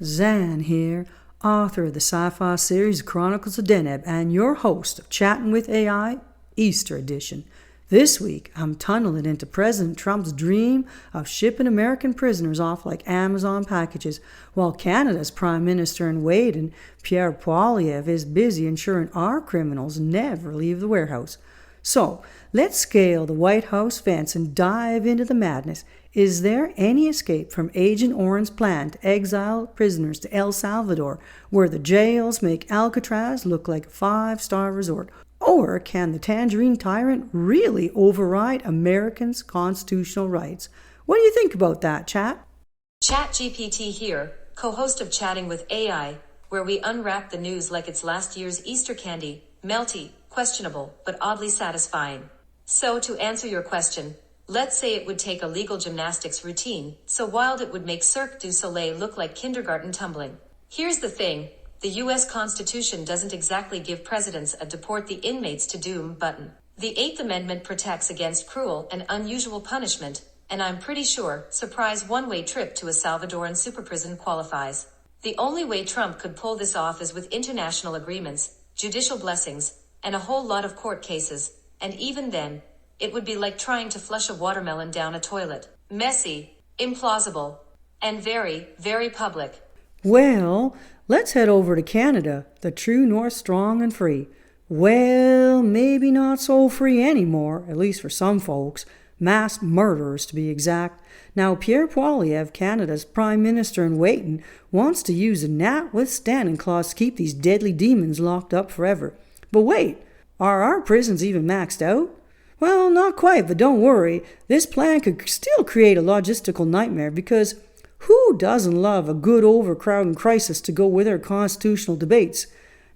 Zan here, author of the sci-fi series Chronicles of Deneb and your host of Chatting with AI, Easter Edition. This week, I'm tunneling into President Trump's dream of shipping American prisoners off like Amazon packages, while Canada's Prime Minister in waiting, Pierre Poilievre, is busy ensuring our criminals never leave the warehouse. So, let's scale the White House fence and dive into the madness. Is there any escape from Agent Orange's plan to exile prisoners to El Salvador, where the jails make Alcatraz look like a five-star resort? Or can the Tangerine Tyrant really override Americans' constitutional rights? What do you think about that, chat? ChatGPT here, co-host of Chatting with AI, where we unwrap the news like it's last year's Easter candy, melty, questionable, but oddly satisfying. So to answer your question, let's say it would take a legal gymnastics routine so wild it would make Cirque du Soleil look like kindergarten tumbling. Here's the thing, the US Constitution doesn't exactly give presidents a deport the inmates to doom button. The 8th Amendment protects against cruel and unusual punishment, and I'm pretty sure surprise one-way trip to a Salvadoran superprison qualifies. The only way Trump could pull this off is with international agreements, judicial blessings, and a whole lot of court cases, and even then, it would be like trying to flush a watermelon down a toilet. Messy, implausible, and very, very public. Well, let's head over to Canada, the true north, strong and free. Well, maybe not so free anymore, at least for some folks. Mass murderers, to be exact. Now, Pierre Poilievre, Canada's Prime Minister in waiting, wants to use a notwithstanding clause to keep these deadly demons locked up forever. But wait, are our prisons even maxed out? Well, not quite, but don't worry. This plan could still create a logistical nightmare because who doesn't love a good overcrowding crisis to go with our constitutional debates?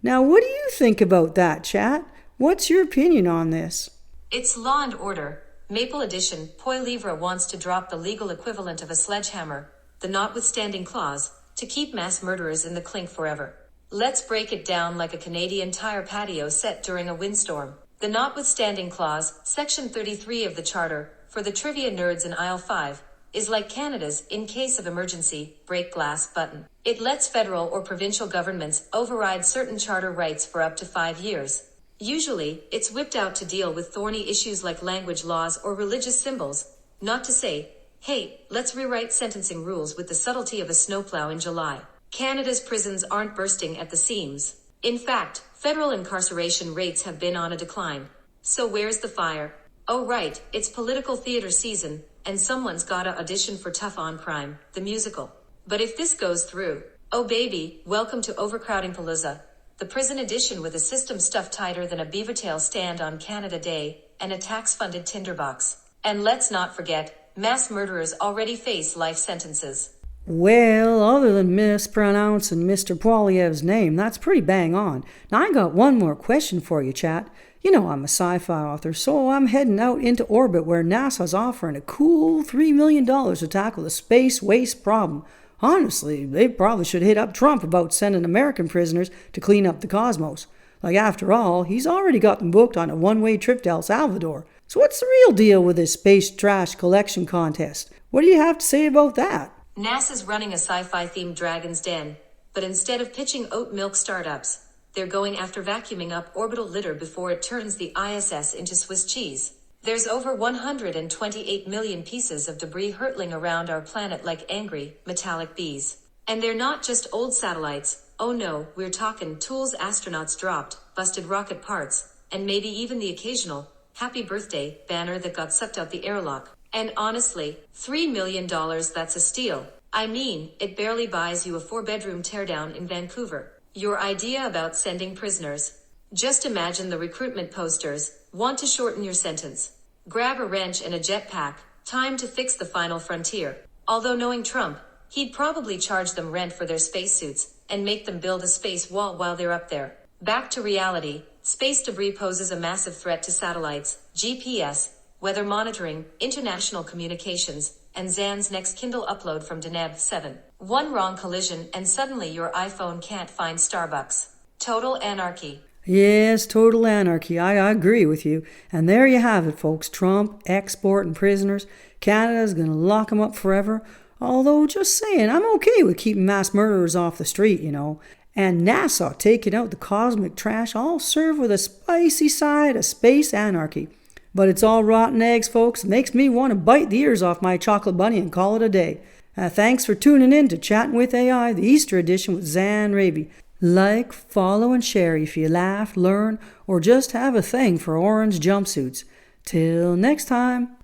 Now, what do you think about that, chat? What's your opinion on this? It's Law and Order, Maple Edition. Poilievre wants to drop the legal equivalent of a sledgehammer, the notwithstanding clause, to keep mass murderers in the clink forever. Let's break it down like a Canadian Tire patio set during a windstorm. The notwithstanding clause, Section 33 of the Charter, for the trivia nerds in aisle 5, is like Canada's in case of emergency, break glass button. It lets federal or provincial governments override certain charter rights for up to 5 years. Usually, it's whipped out to deal with thorny issues like language laws or religious symbols, not to say, hey, let's rewrite sentencing rules with the subtlety of a snowplow in July. Canada's prisons aren't bursting at the seams. In fact, federal incarceration rates have been on a decline. So where's the fire? Oh right, it's political theater season, and someone's gotta audition for Tough on Crime, the musical. But if this goes through, oh baby, welcome to Overcrowding Palooza, the prison edition with a system stuffed tighter than a beaver tail stand on Canada Day, and a tax-funded tinderbox. And let's not forget, mass murderers already face life sentences. Well, other than mispronouncing Mr. Poilievre's name, that's pretty bang on. Now, I got one more question for you, chat. You know I'm a sci-fi author, so I'm heading out into orbit where NASA's offering a cool $3 million to tackle the space waste problem. Honestly, they probably should hit up Trump about sending American prisoners to clean up the cosmos. Like, after all, he's already got them booked on a one-way trip to El Salvador. So what's the real deal with this space trash collection contest? What do you have to say about that? NASA's running a sci-fi-themed Dragon's Den, but instead of pitching oat milk startups, they're going after vacuuming up orbital litter before it turns the ISS into Swiss cheese. There's over 128 million pieces of debris hurtling around our planet like angry, metallic bees. And they're not just old satellites. Oh no, we're talking tools astronauts dropped, busted rocket parts, and maybe even the occasional happy birthday banner that got sucked out the airlock. And honestly, $3 million, that's a steal. I mean, it barely buys you a 4-bedroom teardown in Vancouver. Your idea about sending prisoners. Just imagine the recruitment posters. Want to shorten your sentence? Grab a wrench and a jetpack. Time to fix the final frontier. Although knowing Trump, he'd probably charge them rent for their spacesuits and make them build a space wall while they're up there. Back to reality, space debris poses a massive threat to satellites, GPS, weather monitoring, international communications, and Zan's next Kindle upload from Deneb 7. One wrong collision and suddenly your iPhone can't find Starbucks. Total anarchy. Yes, total anarchy. I agree with you. And there you have it, folks. Trump exporting prisoners. Canada's going to lock them up forever. Although, just saying, I'm okay with keeping mass murderers off the street, And NASA taking out the cosmic trash, all served with a spicy side of space anarchy. But it's all rotten eggs, folks. It makes me want to bite the ears off my chocolate bunny and call it a day. Thanks for tuning in to Chatting with AI, the Easter edition with Zan Raby. Like, follow, and share if you laugh, learn, or just have a thing for orange jumpsuits. Till next time.